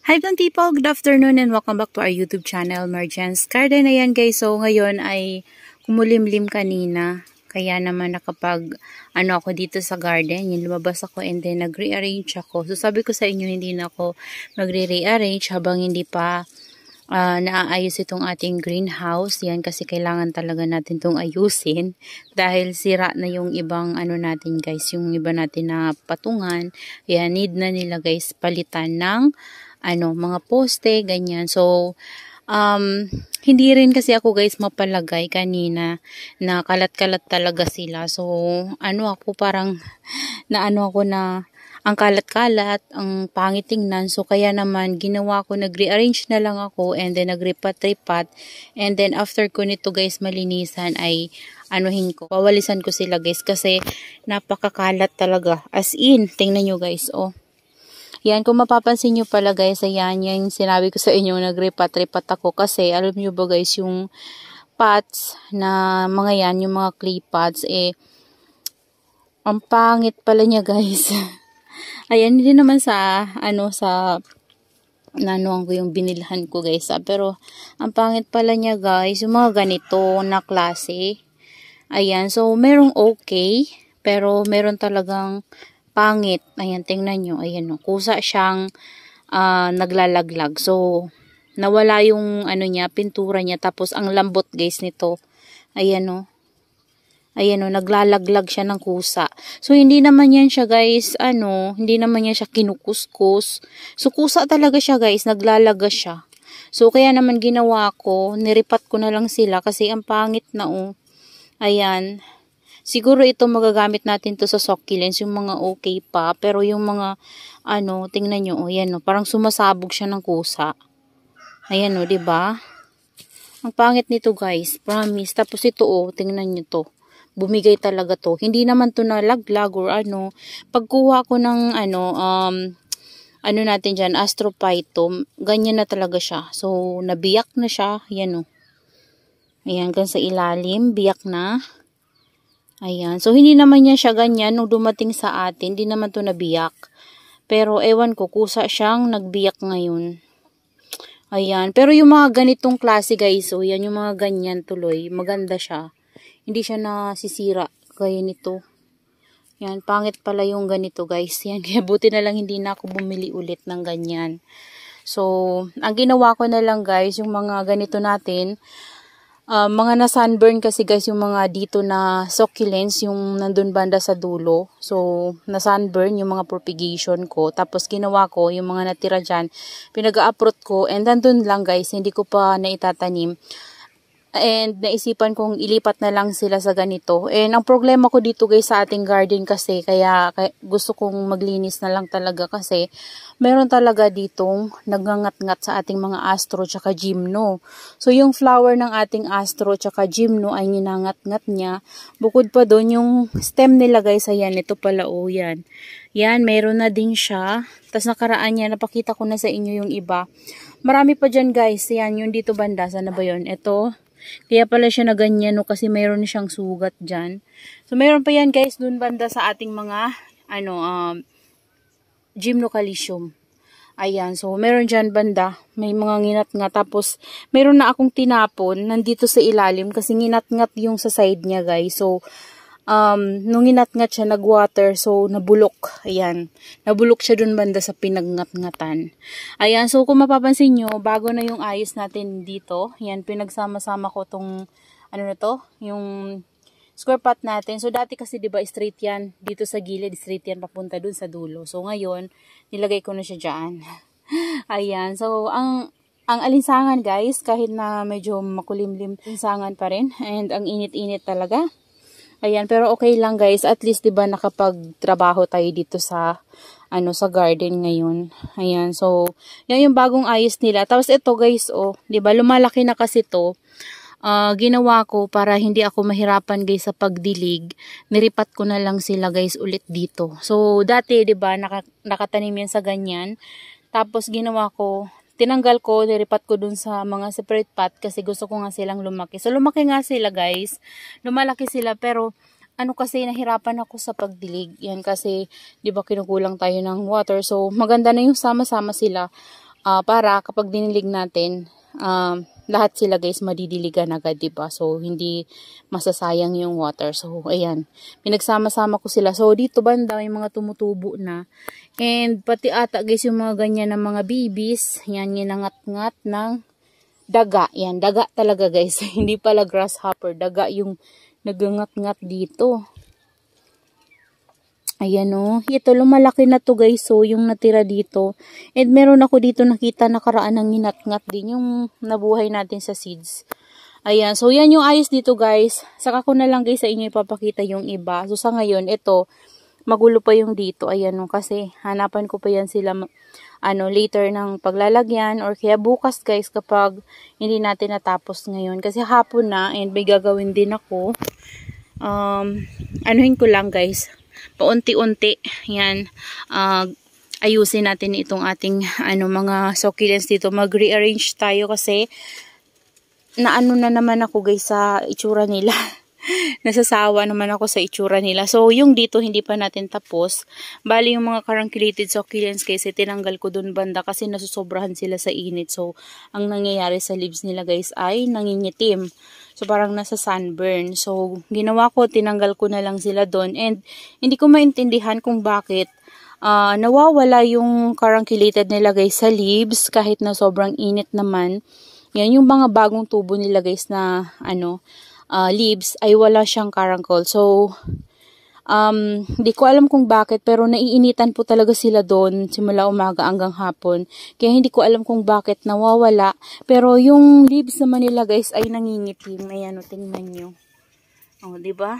Hi people, good afternoon and welcome back to our YouTube channel, Marjan's Garden. Ayan guys, so ngayon ay kumulimlim kanina. Kaya naman ako dito sa garden, yung lumabas ako and then nag-rearrange ako. So sabi ko sa inyo, hindi na ako magre-rearrange habang hindi pa naaayos itong ating greenhouse. Yan kasi kailangan talaga natin itong ayusin dahil sira na yung ibang natin guys, yung iba natin na patungan. Yan, need na nila guys palitan ng mga poste, ganyan. So, hindi rin kasi ako guys mapalagay kanina na kalat-kalat talaga sila. So, ako parang ako na ang kalat-kalat, ang pangit tingnan. So, kaya naman ginawa ko, nag-rearrange na lang ako and then nagripat-ripat. And then after ko nito guys malinisan ay pawalisan ko sila guys kasi napakakalat talaga. As in, tingnan nyo guys, oh. Yan, kung mapapansin nyo pala guys, ayan, yung sinabi ko sa inyo, nagripat-ripat ako kasi, alam nyo ba guys, yung pots na mga yan, yung mga clay pots, ang pangit pala niya guys. Ayan, hindi naman sa, ko yung binilhan ko guys, pero, ang pangit pala niya guys, yung mga ganito na klase. Ayan, so, merong okay, pero meron talagang pangit. Ayan, tingnan nyo. Ayan, no. Kusa siyang naglalaglag. So, nawala yung pintura niya. Tapos, ang lambot guys nito. Ayan, no. Ayan, no. Naglalaglag siya ng kusa. So, hindi naman yan siya guys, hindi naman yan siya kinukuskus. So, kusa talaga siya guys. Naglalaga siya. So, kaya naman ginawa ko, niripat ko na lang sila kasi ang pangit na, oh. Ayan. Siguro ito magagamit natin to sa succulents, yung mga okay pa. Pero yung mga, tingnan nyo, yan, parang sumasabog siya ng kusa. Ayan, diba? Ang pangit nito, guys. Promise. Tapos ito, tingnan nyo to. Bumigay talaga to. Hindi naman to nalaglag or Pagkuha ko ng, natin dyan, astrophytum, ganyan na talaga siya. So, nabiyak na siya. Ayan, Ayan, hanggang sa ilalim, biyak na. Ayan. So, hindi naman niya siya ganyan nung dumating sa atin. Hindi naman to nabiyak. Pero, ewan ko, kusa siyang nagbiyak ngayon. Ayan. Pero yung mga ganitong klase, guys, yan yung mga ganyan tuloy. Maganda siya. Hindi siya nasisira. Kaya nito. Yan. Pangit pala yung ganito, guys. Yan. Kaya buti na lang hindi na ako bumili ulit ng ganyan. So, ang ginawa ko na lang, guys, yung mga ganito natin, mga na-sunburn kasi guys yung mga dito na succulents, yung nandun banda sa dulo. So, na-sunburn yung mga propagation ko. Tapos, ginawa ko yung mga natira dyan. Pinag-a-uproot ko. And nandun lang guys, hindi ko pa naitatanim. And naisipan kong ilipat na lang sila sa ganito. And ang problema ko dito guys sa ating garden kasi, kaya gusto kong maglinis na lang talaga kasi meron talaga ditong nagngangat-ngat sa ating mga astro tsaka gymno. So yung flower ng ating astro tsaka gymno ay ninangat-ngat niya. Bukod pa doon yung stem nila guys, ayan, ito pala yan. Yan, meron na din siya. Tapos nakaraan niya, napakita ko na sa inyo yung iba. Marami pa dyan guys, yan, yung dito banda, sana ba yun? Ito. Kaya pala siya na ganyan, kasi mayroon siyang sugat dyan. So, mayroon pa yan guys, dun banda sa ating mga, gymnocalycium. Ayan, so meron dyan banda, may mga nginat-ngat. Tapos, meron na akong tinapon, nandito sa ilalim, kasi nginat-ngat yung sa side niya guys. So, nung nginat-ngat siya, nag-water, so nabulok. Ayan, nabulok siya dun banda sa pinagngat-ngatan. Ayan, so kung mapapansin nyo, bago na yung ayos natin dito. Ayan, pinagsama-sama ko tong, yung square pot natin. So dati kasi diba straight yan, dito sa gilid, straight yan papunta dun sa dulo. So ngayon, nilagay ko na siya dyan. Ayan, so ang alinsangan guys, kahit na medyo makulimlim, alinsangan pa rin. And ang init-init talaga. Ayan, pero okay lang guys. At least, diba, nakapagtrabaho tayo dito sa, sa garden ngayon. Ayan, so, yan yung bagong ayos nila. Tapos ito guys, diba, lumalaki na kasi to. Ginawa ko para hindi ako mahirapan guys sa pagdilig. Niripat ko na lang sila guys ulit dito. So, dati, diba, nakatanim yan sa ganyan. Tapos, ginawa ko, tinanggal ko, niripat ko dun sa mga separate pot kasi gusto ko nga silang lumaki. So, lumaki nga sila guys. Lumalaki sila pero kasi nahirapan ako sa pagdilig. Yan kasi, di ba kinukulang tayo ng water. So, maganda na yung sama-sama sila. para kapag dinilig natin, lahat sila guys madidiligan agad, diba? So, hindi masasayang yung water. So, ayan. Pinagsama-sama ko sila. So, dito banda may mga tumutubo na. And, pati ata guys yung mga ganyan ng mga babies. Yan, ginangat-ngat ng daga. Yan, daga talaga guys. Hindi pala grasshopper. Daga yung nagangat-ngat dito. Ayan o. Ito, lumalaki na to guys. So, yung natira dito. And meron ako dito nakita nakaraan ng nginat-ngat din. Yung nabuhay natin sa seeds. Ayan. So, yan yung ayos dito guys. Saka ko na lang guys sa inyo ipapakita yung iba. So, sa ngayon, ito, magulo pa yung dito. Ayan o. Kasi, hanapan ko pa yan sila later ng paglalagyan. Or kaya bukas guys kapag hindi natin natapos ngayon. Kasi hapon na and may gagawin din ako. Anuhin ko lang guys. Paunti-unti yan ayusin natin itong ating mga succulents dito. Mag-rearrange tayo kasi na naman ako guys sa itsura nila. Nasasawa naman ako sa itsura nila. So yung dito hindi pa natin tapos. Bali yung mga carunculate succulents guys tinanggal ko dun banda kasi nasusobrahan sila sa init. So ang nangyayari sa leaves nila guys ay nangingitim. So, parang nasa sunburn. So, ginawa ko, tinanggal ko na lang sila doon. And, hindi ko maintindihan kung bakit nawawala yung carunculated nila guys sa leaves kahit na sobrang init naman. Yan, yung mga bagong tubo nila guys na, leaves ay wala siyang caruncule. So, hindi ko alam kung bakit pero naiinitan po talaga sila doon simula umaga hanggang hapon. Kaya hindi ko alam kung bakit nawawala. Pero yung leaves naman nila guys ay nangingitim. Ayan o, tingnan nyo. O, diba?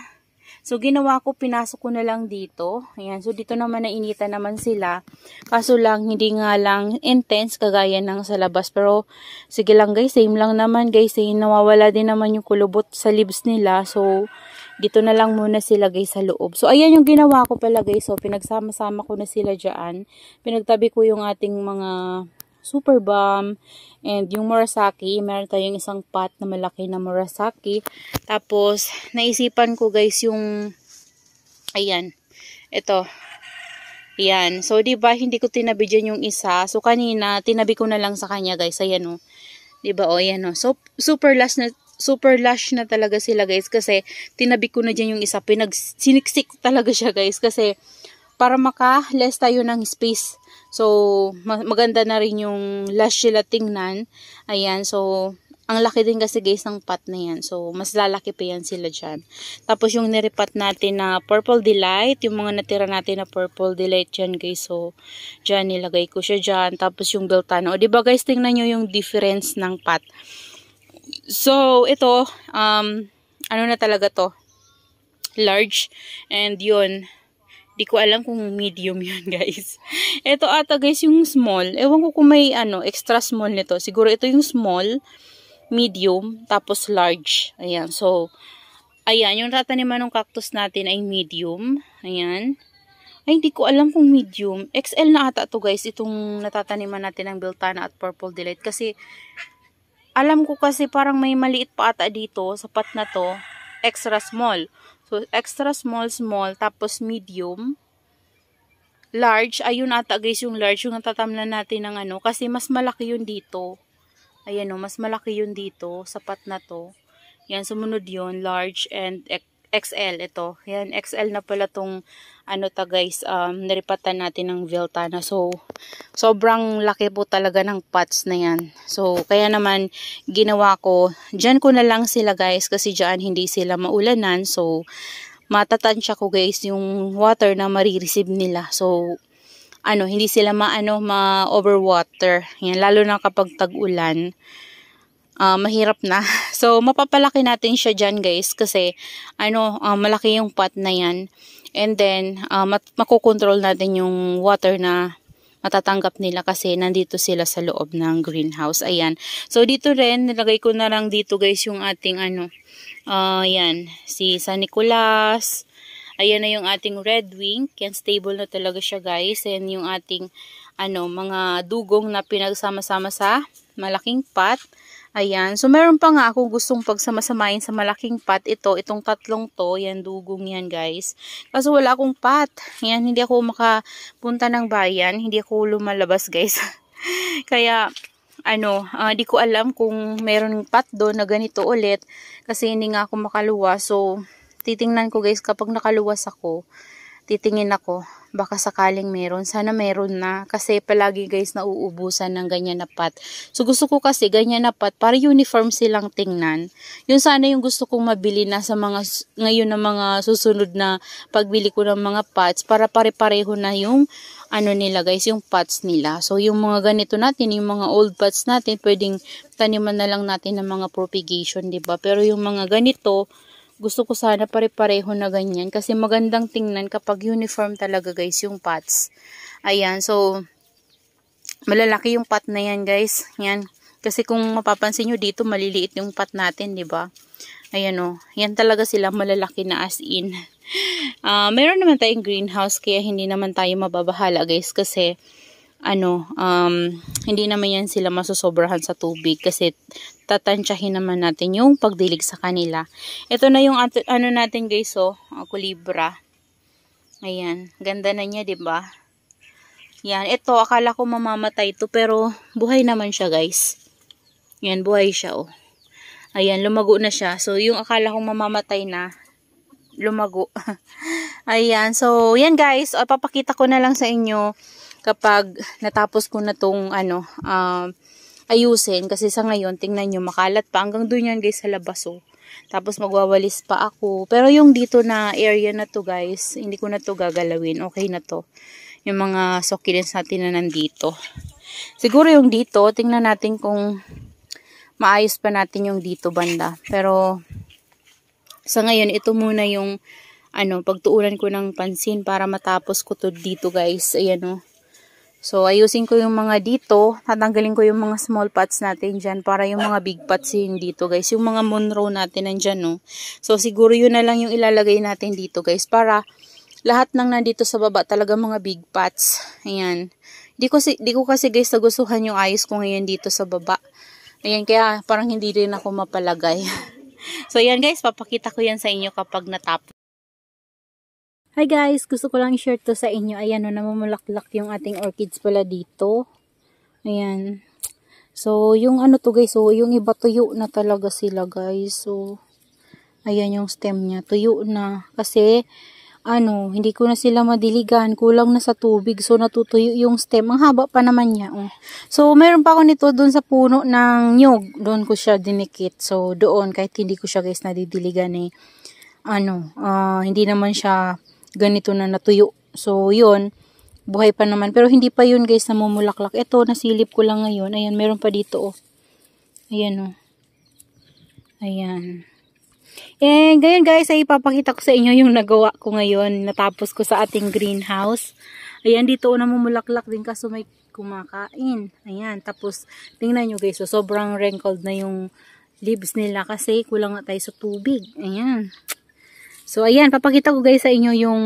So, ginawa ko, pinasok ko na lang dito. Ayan, so dito naman nainitan naman sila. Kaso lang, hindi nga lang intense kagaya ng sa labas. Pero, sige lang guys, same lang naman guys. Nawawala din naman yung kulubot sa leaves nila. So, dito na lang muna sila guys sa loob. So, ayan yung ginawa ko pala guys. So, pinagsama-sama ko na sila dyan. Pinagtabi ko yung ating mga super bomb and yung Murasaki. Meron tayong isang pot na malaki na Murasaki. Tapos, naisipan ko guys yung ayan. Ito. Ayan. So, diba, hindi ko tinabi dyan yung isa. So, kanina, tinabi ko na lang sa kanya guys. Ayan o. Diba o, ayan o. So, super lush na talaga sila guys kasi tinabi ko na dyan yung isa. Siniksik talaga siya guys kasi para maka-less tayo ng space. So, maganda na rin yung lush sila tingnan. Ayan, so, ang laki din kasi guys ng pot na yan. So, mas lalaki pa yan sila dyan. Tapos yung niripat natin na Purple Delight, yung mga natira natin na Purple Delight dyan guys. So, dyan nilagay ko siya dyan. Tapos yung Beltane. O, diba guys, tingnan nyo yung difference ng pot. So, ito, na talaga to? Large. And yun, di ko alam kung medium yun, guys. Ito ata, guys, yung small. Ewan ko kung may, extra small nito. Siguro ito yung small, medium, tapos large. Ayan, so, ayan, yung tataniman ng cactus natin ay medium. Ayan. Ay, hindi ko alam kung medium. XL na ata to, guys, itong natataniman natin ng Beltane at Purple Delight. Kasi, alam ko kasi parang may maliit pa ata dito sa pot na to, extra small. So, extra small, tapos medium, large. Ayun ata guys yung large, yung natatamlan natin ng kasi mas malaki yun dito. Ayan o, mas malaki yun dito sa pot na to. Yan, sumunod yun, large and XL ito. Yan, XL na pala tong guys, niripatan natin ng Beltane. So, sobrang laki po talaga ng pots na yan. So, kaya naman, ginawa ko, dyan ko na lang sila guys, kasi dyan hindi sila maulanan. So, matatansya ko guys yung water na marireceive nila. So, hindi sila ma-overwater. Yan, lalo na kapag tag-ulan. Mahirap na. So, mapapalaki natin siya dyan guys kasi malaki yung pot na yan. And then, makokontrol natin yung water na matatanggap nila kasi nandito sila sa loob ng greenhouse. Ayan. So, dito rin, nilagay ko na lang dito guys yung ating ayan, si San Nicolas. Ayan na yung ating red wing. Yan, stable na talaga siya guys. And yung ating, mga dugong na pinagsama-sama sa malaking pot. Ayan. So, meron pa nga akong gustong pagsamasamahin sa malaking pot. Itong tatlong to. Yan, dugong yan, guys. Kaso wala akong pot. Yan, hindi ako makapunta ng bayan. Hindi ako lumalabas, guys. Kaya, di ko alam kung meron pot doon na ganito ulit. Kasi hindi nga ako makaluwas. So, titingnan ko guys kapag nakaluwas ako. Titingin ako, baka sakaling meron. Sana meron na. Kasi palagi guys nauubusan ng ganyan na pot. So gusto ko kasi ganyan na pot para uniform silang tingnan. Yun sana yung gusto kong mabili na sa mga ngayon na mga susunod na pagbili ko ng mga pots para pare-pareho na yung nila guys, yung pots nila. So yung mga ganito natin, yung mga old pots natin, pwedeng taniman na lang natin ng mga propagation, 'di ba? Pero yung mga ganito, gusto ko sana pare-pareho na ganyan kasi magandang tingnan kapag uniform talaga guys yung pots. Ayan, so malalaki yung pot na yan guys. Yan. Kasi kung mapapansin nyo dito maliliit yung pot natin, di ba? Ayan o. Yan talaga sila malalaki na as in. Meron naman tayong greenhouse kaya hindi naman tayo mababahala guys kasi hindi naman yan sila masusobrahan sa tubig kasi tatansyahin naman natin yung pagdilig sa kanila. Ito na yung natin guys, kulibra. Ayan, ganda na niya, 'di ba? Yan, ito akala ko mamamatay to pero buhay naman siya, guys. Yan, buhay siya, oh. Ayan, lumago na siya. So, yung akala kong mamamatay na, lumago. Ayan, so, yan guys, papakita ko na lang sa inyo kapag natapos ko na tong ayusin kasi sa ngayon tingnan nyo makalat pa hanggang doon yan guys sa labas tapos magwawalis pa ako pero yung dito na area na to guys hindi ko na to gagalawin, okay na to yung mga succulents natin na nandito. Siguro yung dito tingnan natin kung maayos pa natin yung dito banda pero sa ngayon ito muna yung pagtuunan ko ng pansin para matapos ko to dito guys. Ayan So, ayusin ko yung mga dito. Tatanggalin ko yung mga small pots natin dyan para yung mga big pots yun dito, guys. Yung mga Monroe natin nandyan, no. So, siguro yun na lang yung ilalagay natin dito, guys. Para lahat ng nandito sa baba talaga mga big pots. Ayan. Di ko kasi, guys, nagustuhan yung ayos ko ngayon dito sa baba. Ayan, kaya parang hindi rin ako mapalagay. So, ayan, guys. Papakita ko yan sa inyo kapag natapos. Hi guys, gusto ko lang i-share to sa inyo. Ayan, namumulaklak yung ating orchids pala dito. Ayan. So, yung to guys, yung iba tuyo na talaga sila guys. So, ayan yung stem niya, tuyo na. Kasi, hindi ko na sila madiligan. Kulang na sa tubig. So, natutuyo yung stem. Ang haba pa naman niya. So, meron pa ako nito doon sa puno ng nyug. Doon ko siya dinikit. So, doon, kahit hindi ko siya guys nadidiligan hindi naman siya ganito na natuyo. So, yun. Buhay pa naman. Pero hindi pa yun guys namumulaklak. Ito, nasilip ko lang ngayon. Ayan, meron pa dito Ayan Ayan. And, ganyan guys, ay ipapakita ko sa inyo yung nagawa ko ngayon. Natapos ko sa ating greenhouse. Ayan, dito namumulaklak din kaso may kumakain. Ayan, tapos, tingnan nyo guys. So, sobrang wrinkled na yung leaves nila kasi kulang na tayo sa tubig. Ayan. So, ayan, papakita ko guys sa inyo yung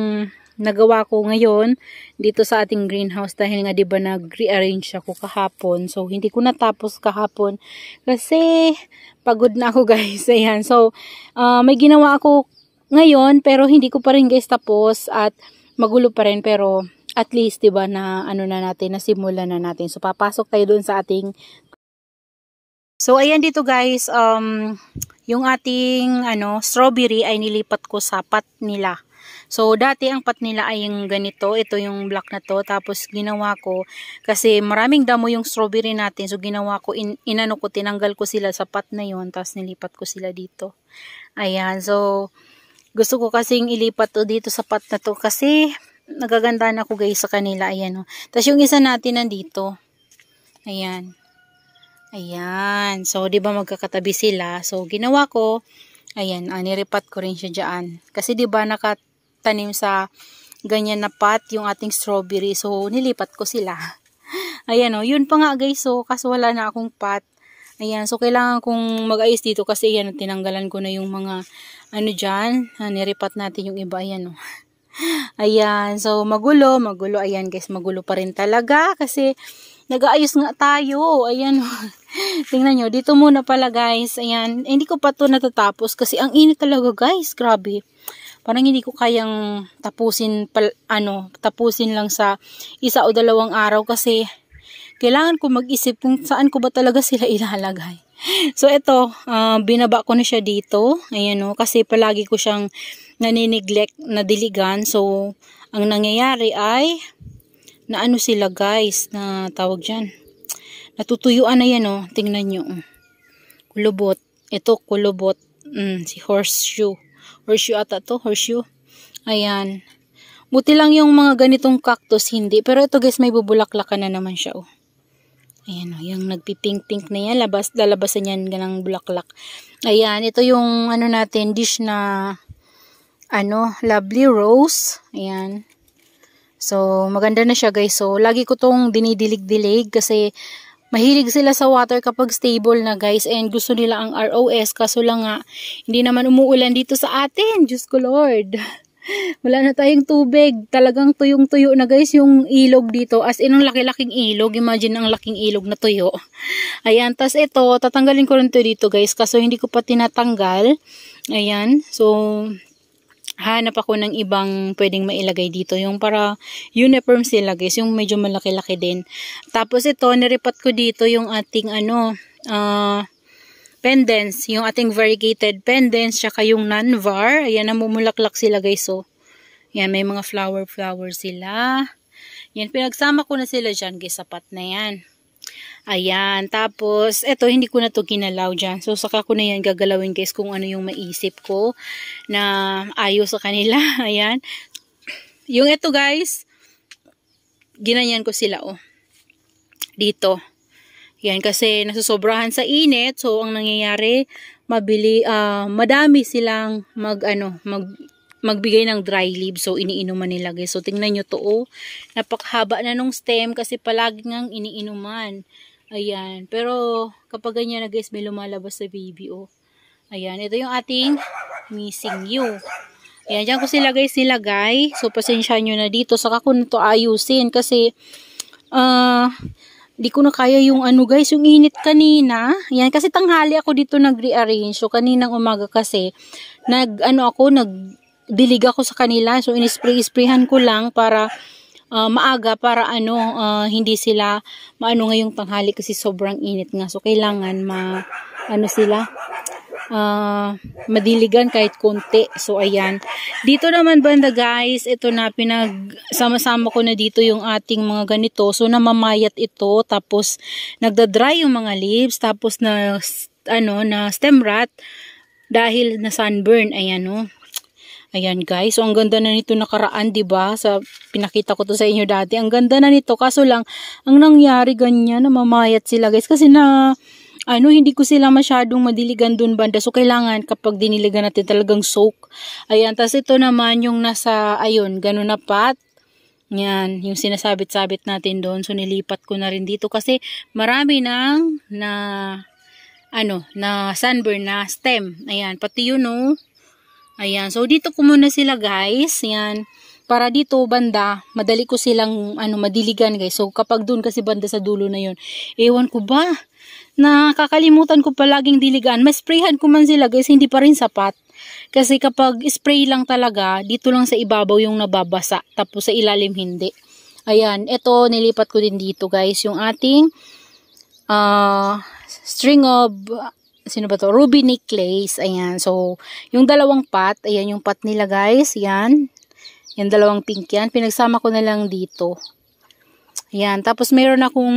nagawa ko ngayon dito sa ating greenhouse dahil nga diba nag-rearrange ako kahapon. So, hindi ko natapos kahapon kasi pagod na ako guys. Ayan, so, may ginawa ako ngayon pero hindi ko pa rin guys tapos at magulo pa rin pero at least diba na na natin, nasimulan na natin. So, papasok tayo dun sa ating So, ayan dito guys, yung ating strawberry ay nilipat ko sa pot nila. So, dati ang pot nila ay yung ganito, ito yung black na to, tapos ginawa ko, kasi maraming damo yung strawberry natin, so ginawa ko, tinanggal ko sila sa pot na yon, tapos nilipat ko sila dito. Ayan, so, gusto ko kasing ilipat to dito sa pot na to, kasi nagaganda na ako guys sa kanila, ayan Tapos yung isa natin nandito, ayan. Ayan. So, di ba magkakatabi sila? So, ginawa ko, ayan, niripat ko rin siya dyan. Kasi di ba nakatanim sa ganyan na pot yung ating strawberry. So, nilipat ko sila. Ayan yun pa nga guys. So, kaso wala na akong pot. Ayan. So, kailangan kong mag-ayos dito kasi ayan, tinanggalan ko na yung mga dyan. Niripat natin yung iba. Ayan Ayan. So, magulo. Ayan guys, magulo pa rin talaga kasi nag-aayos nga tayo. Ayan. Tingnan nyo. Dito muna pala guys. Ayan. Hindi ko pa to natatapos kasi ang init talaga guys. Grabe. Parang hindi ko kayang tapusin lang sa 1 o 2 araw kasi kailangan ko mag-isip kung saan ko ba talaga sila ilalagay. So ito, binaba ko na siya dito. Ayan o, kasi palagi ko siyang nanineglect na diligan. So, ang nangyayari ay, na ano sila guys, na tawag dyan. Natutuyuan na yan o, tingnan nyo. Kulubot. Ito, kulubot. Si horseshoe. Horseshoe ata to, horseshoe. Ayan. Buti lang yung mga ganitong cactus, hindi. Pero ito guys, may bubulaklakan na naman siya, oh. Ayan, oh, yung nagpipink-pink na yan. Lalabasan yan ng bulaklak. Ayan, ito yung, ano natin, dish na, lovely rose. Ayan. So, maganda na siya guys. So, lagi ko tong dinidilig-dilig kasi, mahilig sila sa water kapag stable na guys, and gusto nila ang ROS, kaso lang nga, hindi naman umuulan dito sa atin. Diyos ko Lord. Wala na tayong tubig. Talagang tuyong-tuyo na guys yung ilog dito. As in, ang laki-laking ilog. Imagine ang laking ilog na tuyo. Ayan, tas ito, tatanggalin ko rin to dito guys, kaso hindi ko pa tinatanggal. Ayan, so, hanap ako ng ibang pwedeng mailagay dito. Yung para uniform sila guys. Yung medyo malaki-laki din. Tapos ito, niripat ko dito yung ating pendants. Yung ating variegated pendants. Tsaka yung non-var. Ayan, namumulaklak sila guys. So, yan, may mga flower sila. Yan, pinagsama ko na sila dyan guys. Sapat na yan. Ayan, tapos, eto, hindi ko na to ginalaw dyan. So, saka ko na yan gagalawin guys kung ano yung maisip ko na ayos sa kanila. Ayan. Yung eto guys, ginanyan ko sila, oh. Dito. Yan, kasi nasusobrahan sa init. So, ang nangyayari, madami silang magbigay ng dry leaves. So, iniinuman nila guys. So, tingnan nyo to, oh. Napakahaba na nung stem kasi palagi ngang iniinuman. Ayan. Pero, kapag ganyan na guys, may lumalabas sa baby, oh. Ayan. Ito yung ating missing you. Ayan. Diyan ko sila guys nilagay. So, pasensya nyo na dito. Saka ko na to ayusin. Kasi, di ko na kaya yung guys, yung init kanina. Ayan. Kasi tanghali ako dito nag-rearrange. So, kaninang umaga kasi, nagdilig ako sa kanila. So, inispray-sprayhan ko lang para, maaga para hindi sila ngayong tanghali kasi sobrang init nga. So, kailangan sila madiligan kahit konti. So, ayan. Dito naman banda guys, ito na pinagsama-sama ko na dito yung ating mga ganito. So, namamayat ito. Tapos, nagda-dry yung mga leaves. Tapos, na stem rot dahil na sunburn. Ayan, oh. Ayan guys, so ang ganda na nito nakaraan, 'di ba? Sa pinakita ko to sa inyo dati. Ang ganda na nito, kaso lang ang nangyari ganyan, namamayat sila guys kasi hindi ko sila masyadong madiligan dun banda. So kailangan kapag diniligan natin talagang soak. Ayan, tas ito naman yung nasa ganun na pot. Yan, yung sinasabit-sabit natin doon. So nilipat ko na rin dito kasi marami na sunburn na stem. Ayan, pati yun, oh. Ayan, so dito ko muna sila guys. Ayan, para dito banda, madali ko silang madiligan guys. So kapag dun kasi banda sa dulo na yun, ewan ko ba, nakakalimutan ko palaging diligan. Masprayhan ko man sila guys, hindi pa rin sapat. Kasi kapag spray lang talaga, dito lang sa ibabaw yung nababasa. Tapos sa ilalim hindi. Ayan, ito nilipat ko din dito guys. Yung ating string of ruby necklace. Ayan. So, yung dalawang pot. Ayan yung pot nila guys. Ayan. Yung dalawang pink yan. Pinagsama ko na lang dito. Ayan. Tapos, mayroon akong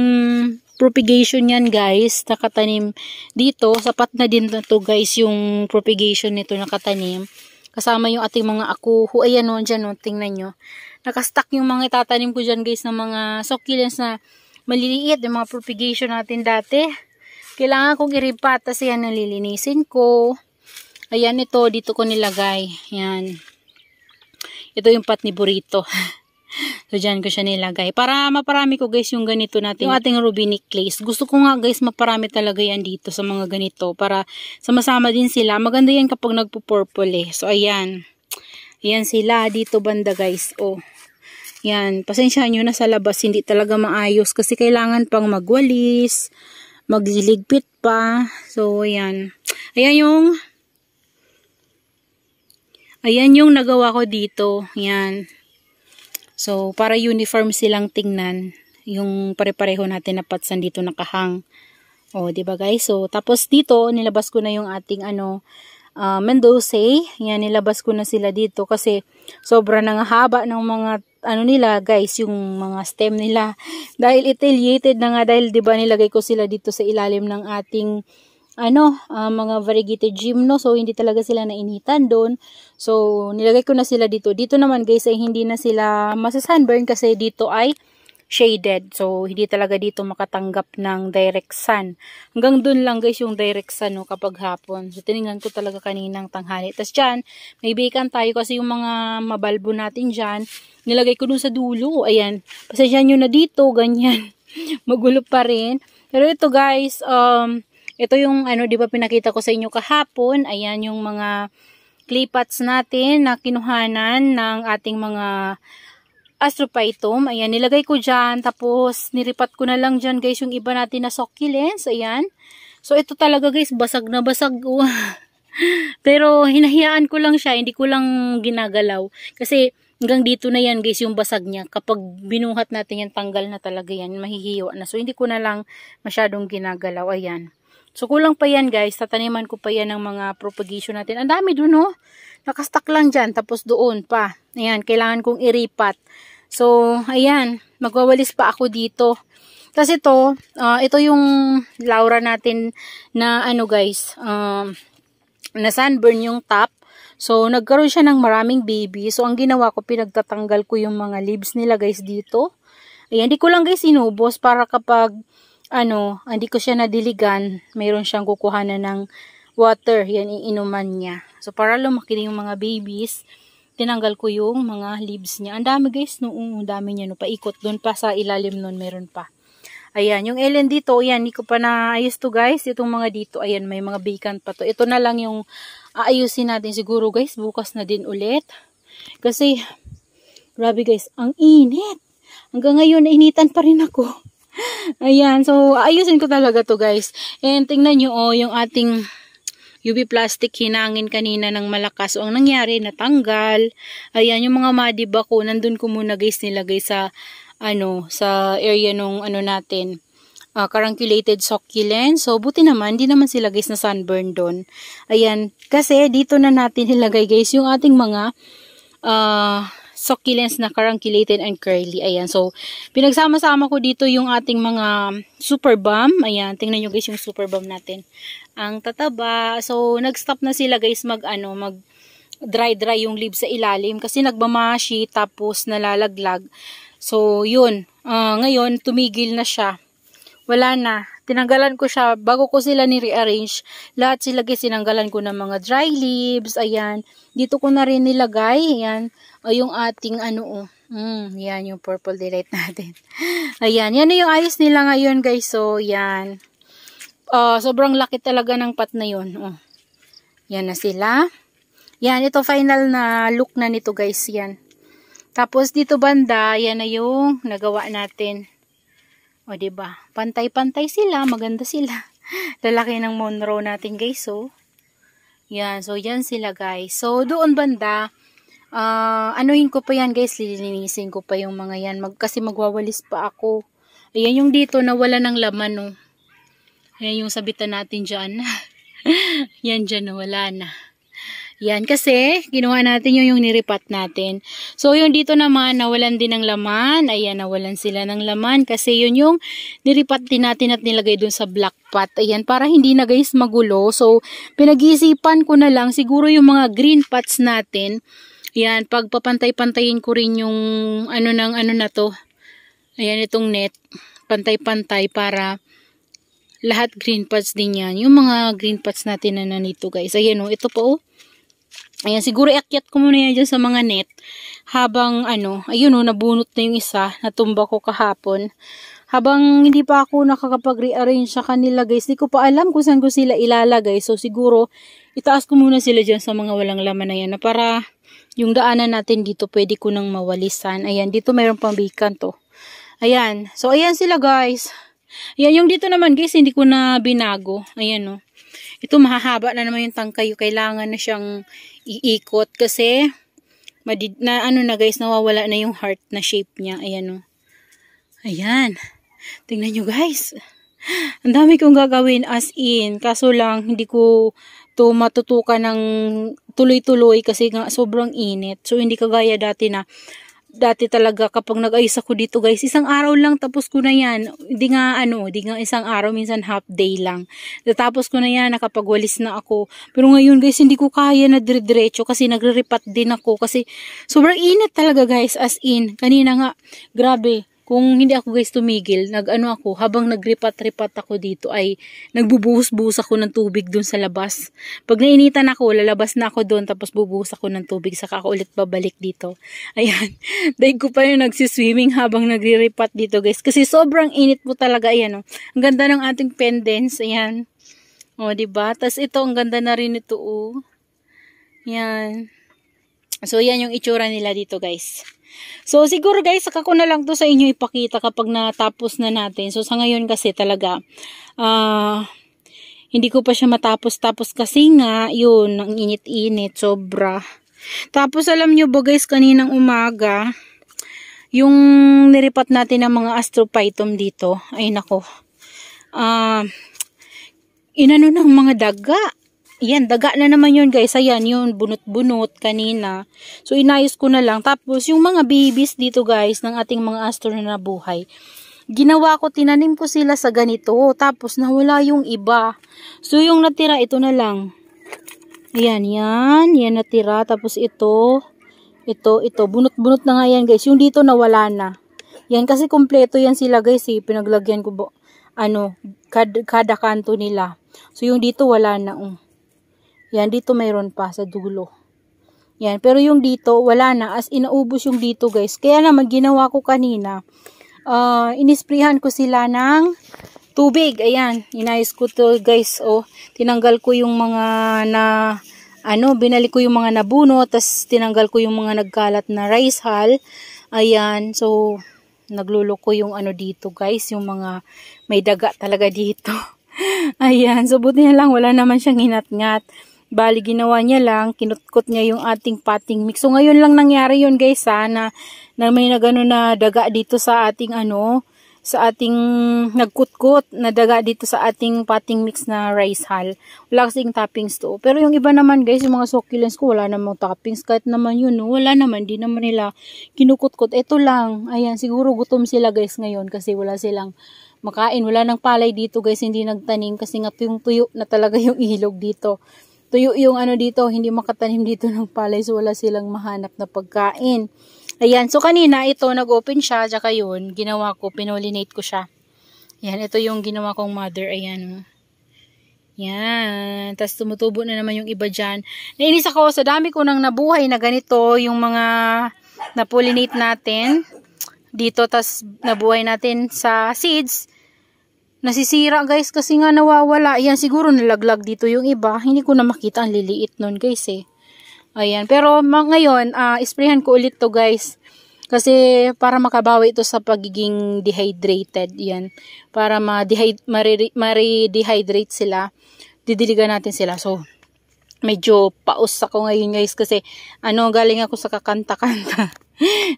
propagation yan guys. Nakatanim dito. Sapat na din na to guys yung propagation nito nakatanim. Kasama yung ating mga akuho. Ayan o. Dyan o. Tingnan nyo. Nakastack yung mga itatanim ko dyan guys ng mga succulents na maliliit. Yung mga propagation natin dati. Kailangan kong iripat. Kasi yan, nalilinisin ko. Ayan, ito. Dito ko nilagay. Ayan. Ito yung pot ni Burrito. So, dyan ko siya nilagay. Para maparami ko guys yung ganito natin. Yung ating ruby necklace. Gusto ko nga guys, maparami talaga yan dito sa mga ganito. Para sama-sama din sila. Maganda yan kapag nagpo-purple eh. So, ayan. Ayan sila. Dito banda guys. Oh. Yan. Pasensyahan nyo na sa labas. Hindi talaga maayos. Kasi kailangan pang magwalis. Magliligpit pa. So, ayan. Ayan yung nagawa ko dito. Ayan. So, para uniform silang tingnan. Yung pare-pareho natin na patsan dito nakahang. O, diba guys? So, tapos dito, nilabas ko na yung ating Mendoza. Yan, nilabas ko na sila dito kasi sobra nang haba ng mga nila guys, yung mga stem nila. Dahil etiolated na nga, dahil diba nilagay ko sila dito sa ilalim ng ating mga variegated gymno. So, hindi talaga sila nainitan doon. So, nilagay ko na sila dito. Dito naman guys ay hindi na sila masasunburn kasi dito ay shaded. So, hindi talaga dito makatanggap ng direct sun. Hanggang dun lang guys yung direct sun kapag hapon. So, tinignan ko talaga kaninang tanghali. Tapos dyan, may bacon tayo kasi yung mga mabalbo natin dyan, nilagay ko dun sa dulo. Ayan. Pasensya nyo na dito, ganyan. Magulo pa rin. Pero ito guys, ito yung di ba pinakita ko sa inyo kahapon. Ayan yung mga clay pots natin na kinuhanan ng ating mga Astrophytum. Ayan, nilagay ko dyan. Tapos, niripat ko na lang dyan guys yung iba natin na succulents. Ayan. So, ito talaga guys, basag na basag. Pero, hinahiyaan ko lang siya. Hindi ko lang ginagalaw. Kasi, hanggang dito na yan guys, yung basag niya. Kapag binuhat natin yan, tanggal na talaga yan. Mahihiwa na. So, hindi ko na lang masyadong ginagalaw. Ayan. So, kulang pa yan guys. Tataniman ko pa yan ng mga propagation natin. Ang dami dun Nakastack lang dyan. Tapos doon pa. Ayan, kailangan kong iripat. So, ayan. Magwawalis pa ako dito. Tapos ito yung Laura natin na guys. Na sunburn yung top. So, nagkaroon siya ng maraming baby. So, ang ginawa ko, pinagtatanggal ko yung mga leaves nila guys dito. Ayan, hindi ko lang guys inubos para kapag hindi ko siya nadiligan, mayroon siyang kukuhanan ng water. Yan, iinuman niya. So, para lumaki yung mga babies, tinanggal ko yung mga leaves niya. Ang dami guys, ang dami niya, paikot. Doon pa sa ilalim nun, meron pa. Ayan, yung Ellen dito, ayan, hindi ko pa naayos to guys. Itong mga dito, ayan, may mga vacant pa to. Ito na lang yung aayusin natin siguro guys, bukas na din ulit. Kasi, grabe guys, ang init. Hanggang ngayon, nainitan pa rin ako. Ayan, so, aayusin ko talaga to guys. And tingnan nyo, yung ating UV plastic hinangin kanina ng malakas. So, ang nangyari, natanggal. Ayan, yung mga madiba ko, nandun ko muna guys nilagay sa, sa area nung, natin, carunculated succulent. So, buti naman, hindi naman sila guys na sunburn doon. Ayan, kasi dito na natin nilagay guys yung ating mga, succulents na carunculated and curly. Ayan, so, pinagsama-sama ko dito yung ating mga super balm. Ayan, tingnan nyo guys yung super balm natin. Ang tataba. So, nag-stop na sila guys mag dry yung leaves sa ilalim kasi nagbamashi tapos nalalaglag. So, yun. Ngayon, tumigil na siya. Wala na. Tinanggalan ko siya. Bago ko sila ni-rearrange, lahat sila guys, tinanggalan ko ng mga dry leaves. Ayan. Dito ko na rin nilagay. Ayan. Yung ating yan yung purple delight natin. Ayan. Yan na yung ayos nila ngayon guys. So, yan. Sobrang laki talaga ng pot na yun. Yan na sila. Yan. Ito final na look na nito guys. Yan. Tapos dito banda, yan na yung nagawa natin. O, diba? Pantay-pantay sila. Maganda sila. Lalaki ng Monroe natin, guys. So, yan. So, yan sila, guys. So, doon banda, anuhin ko pa yan, guys. Lilinisin ko pa yung mga yan. Kasi magwawalis pa ako. Ayan yung dito, nawala ng laman, no. Ayan yung sabitan natin dyan. Yan dyan, wala na. Yan, kasi, ginawa natin yung niripat natin. So, yung dito naman, nawalan din ng laman. Ayan, nawalan sila ng laman. Kasi yun yung niripat din natin at nilagay dun sa black pot. Ayan, para hindi na guys magulo. So, pinag-iisipan ko na lang, siguro yung mga green pots natin. Yan, pagpapantay-pantayin ko rin yung na to. Ayan, itong net. Pantay-pantay para lahat green pots din yan. Yung mga green pots natin na nanito guys. Ayan ito po Ayan, siguro iakyat ko muna yan dyan sa mga net. Habang ayun nabunot na yung isa. Natumba ko kahapon. Habang hindi pa ako nakakapag-rearrange sa kanila guys. Hindi ko pa alam kung saan ko sila ilalagay. So siguro, itaas ko muna sila dyan sa mga walang laman na yan. Na para yung daanan natin dito pwede ko nang mawalisan. Ayan, dito mayroon pang vacant to. Ayan. So ayan sila guys. Ayan, yung dito naman guys, hindi ko na binago. Ayan Ito mahahaba na naman yung tangkay. Kailangan na siyang iikot kasi na guys, nawawala na yung heart na shape niya. Ayan Ayan. Tingnan nyo guys. Ang dami kong gagawin as in. Kaso lang, hindi ko to matutukan ng tuloy-tuloy kasi nga sobrang init. So, hindi kagaya dati talaga kapag nag-ayos ako dito guys, isang araw lang tapos ko na yan. Hindi nga isang araw, minsan half day lang. Tapos ko na yan, nakapagwalis na ako. Pero ngayon guys, hindi ko kaya na dire-diretso kasi nagre-repat din ako kasi sobrang init talaga guys, as in. Kanina nga, grabe. Kung hindi ako guys tumigil, habang nagripat-ripat ako dito ay nagbubuhos-buhos ako ng tubig dun sa labas. Pag nainitan ako, lalabas na ako dun tapos bubuhos ako ng tubig saka ako ulit babalik dito. Ayan, dahil ko pa yung nagsiswimming habang nagri-ripat dito guys. Kasi sobrang init po talaga, ayan o. Ang ganda ng ating pendants, ayan. O, diba? Tas ito, ang ganda na rin ito o. Ayan. So, yan yung itsura nila dito guys. So, siguro guys, saka ko na lang to sa inyo ipakita kapag natapos na natin. So, sa ngayon kasi talaga, hindi ko pa siya matapos-tapos kasi nga, yun, ang init-init, sobra. Tapos, alam nyo ba guys, kaninang umaga, yung niripat natin ng mga astrophytum dito, ay nako, inano ng mga daga. Yan, daga na naman yun guys. Ayan, yun, bunot-bunot kanina. So, inayos ko na lang. Tapos, yung mga babies dito guys, ng ating mga astro na buhay, ginawa ko, tinanim ko sila sa ganito. Tapos, nawala yung iba. So, yung natira, ito na lang. Ayan, yan. Yan natira. Tapos, ito. Bunot-bunot na nga yan guys. Yung dito, nawala na. Yan, kasi kompleto yan sila guys. Pinaglagyan ko, kada kanto nila. So, yung dito, wala na. Yan, dito mayroon pa sa dulo. Yan, pero yung dito, wala na. As inaubos yung dito, guys. Kaya naman, ginawa ko kanina, inisprihan ko sila ng tubig. Ayan, inayos ko to, guys. Tinanggal ko yung mga binalik ko yung mga nabuno, tas tinanggal ko yung mga nagkalat na rice hull. Ayan, so, naglulo ko yung dito, guys. Yung mga may daga talaga dito. Ayan, so buti na lang, wala naman siyang hinat-ngat. Bali, ginawa niya lang, kinutkot niya yung ating potting mix. So, ngayon lang nangyari yun guys na may nagano na daga dito sa ating sa ating nagkutkot na daga dito sa ating potting mix na rice hull. Wala kasing toppings to. Pero yung iba naman guys, yung mga succulents ko, wala namang toppings. Kahit naman yun, wala naman, di naman nila kinukutkot. Ito lang, ayan, siguro gutom sila guys ngayon kasi wala silang makain. Wala nang palay dito guys, hindi nagtanim kasi nga yung tuyo na talaga yung ilog dito. Tuyo yung dito, hindi makatanim dito ng palay, so wala silang mahanap na pagkain. Ayan, so kanina ito, nag-open siya, tsaka yun, ginawa ko, pinolinate ko siya. Ayan, ito yung ginawa kong mother, ayan. Yan, tapos tumutubo na naman yung iba dyan. Nainis ako, sa dami ko nang nabuhay na ganito, yung mga na-pollinate natin dito, tapos nabuhay natin sa seeds. Nasisira guys kasi nga nawawala. Ayan, siguro nalaglag dito yung iba. Hindi ko na makita, ang liliit nun guys eh. Ayan, pero ngayon, isprayan ko ulit to guys. Kasi para makabawi ito sa pagiging dehydrated. Yan, para ma-redehydrate sila. Didiligan natin sila. So, medyo paus ako ngayon guys kasi galing ako sa kakanta-kanta.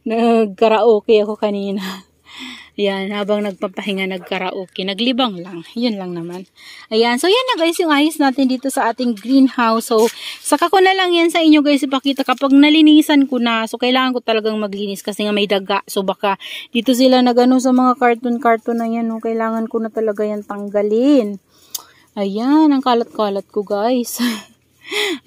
Nag-karaoke ako kanina. Ayan, habang nagpapahinga, nagkaraoke, naglibang lang. Yun lang naman. Ayan, so yan na guys, yung ayos natin dito sa ating greenhouse. So, saka ko na lang yan sa inyo guys ipakita kapag nalinisan ko na. So, kailangan ko talagang maglinis kasi nga may daga. So, baka dito sila nagano sa mga carton na yan. Kailangan ko na talaga yan tanggalin. Ayan, ang kalat-kalat ko guys.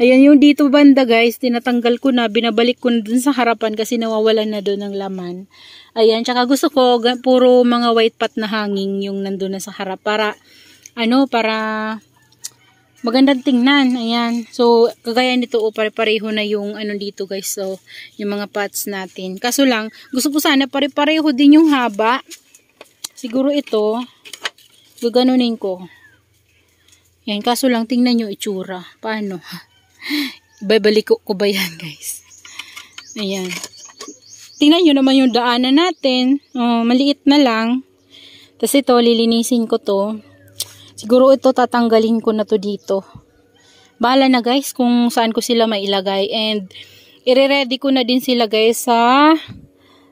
Ayan, yung dito banda guys, tinatanggal ko na, binabalik ko na dun sa harapan kasi nawawalan na dun ng laman. Ayan, tsaka gusto ko, puro mga white pot na hanging yung nandun na sa harap para magandang tingnan. Ayan, so kagaya nito, pare-pareho na yung dito guys, so yung mga pots natin. Kaso lang, gusto ko sana pare-pareho din yung haba. Siguro ito, gaganunin ko. Yan, kaso lang tingnan nyo itsura. Paano? Babalik ko ba yan guys? Ayan. Tingnan nyo naman yung daanan natin. Maliit na lang. Tapos ito, lilinisin ko to. Siguro ito, tatanggalin ko na to dito. Bahala na guys kung saan ko sila mailagay. And, ire-ready ko na din sila guys sa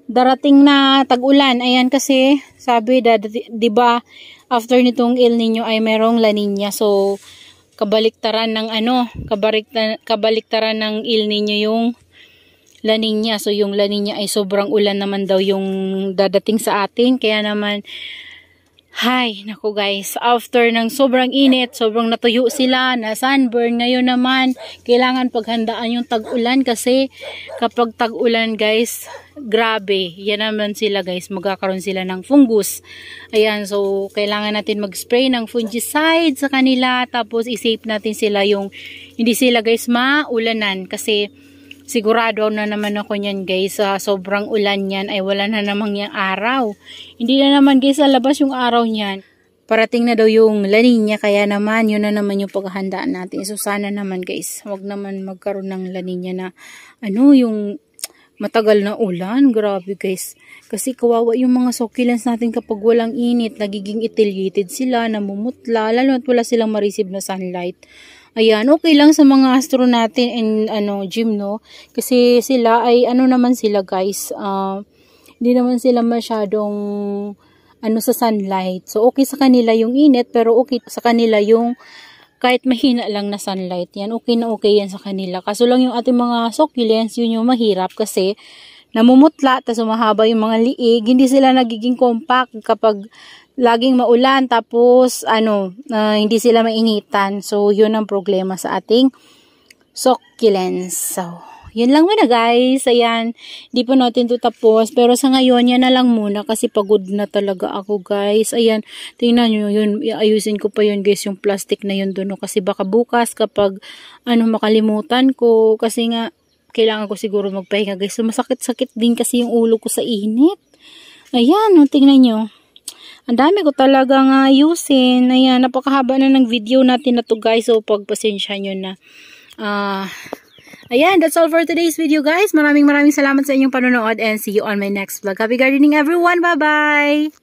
darating na tag-ulan. Ayan kasi sabi 'di ba after nitong El Nino ay merong La Nina. So kabaliktaran ng kabaliktaran ng El Nino yung La Nina. So yung La Nina ay sobrang ulan naman daw yung dadating sa atin. Kaya naman naku guys, after ng sobrang init, sobrang natuyo sila, na sunburn, ngayon naman, kailangan paghandaan yung tag-ulan kasi kapag tag-ulan guys, grabe, yan naman sila guys, magkakaroon sila ng fungus. Ayan, so kailangan natin mag-spray ng fungicide sa kanila, tapos i-save natin sila yung, hindi sila guys maulanan kasi sigurado na naman ako niyan guys, sobrang ulan niyan ay wala na namang yang araw. Hindi na naman guys sa labas yung araw niyan. Parating na daw yung La Nina, kaya naman yun na naman yung paghahandaan natin. So sana naman guys, wag naman magkaroon ng La Nina na yung matagal na ulan. Grabe guys. Kasi kawawa yung mga succulents natin kapag walang init, nagiging itiliated sila, namumutla, lalo at wala silang ma-receive na sunlight. Ayan, okay lang sa mga astro natin and gym, no? Kasi sila ay naman sila guys, hindi naman sila masyadong sa sunlight. So okay sa kanila yung init, pero okay sa kanila yung kahit mahina lang na sunlight. Yan, okay na okay yan sa kanila. Kaso lang yung ating mga succulents, yun yung mahirap kasi namumutla, tas humahaba yung mga liig, hindi sila nagiging compact kapag laging maulan, tapos hindi sila mainitan. So yun ang problema sa ating succulents. So yun lang muna guys. Ayan, hindi pa natin ito tapos, pero sa ngayon yan na lang muna kasi pagod na talaga ako guys. Ayan, tingnan nyo yun, ayusin ko pa yun guys, yung plastic na yun doon, kasi baka bukas kapag makalimutan ko, kasi nga kailangan ko siguro magpahinga guys. So masakit-sakit din kasi yung ulo ko sa init. Ayan, tingnan nyo, ang dami ko talagang ayusin. Ayan, napakahaba na ng video natin na to guys. So, pagpasensya nyo na. Ayan, that's all for today's video guys. Maraming salamat sa inyong panonood and see you on my next vlog. Happy gardening everyone. Bye-bye!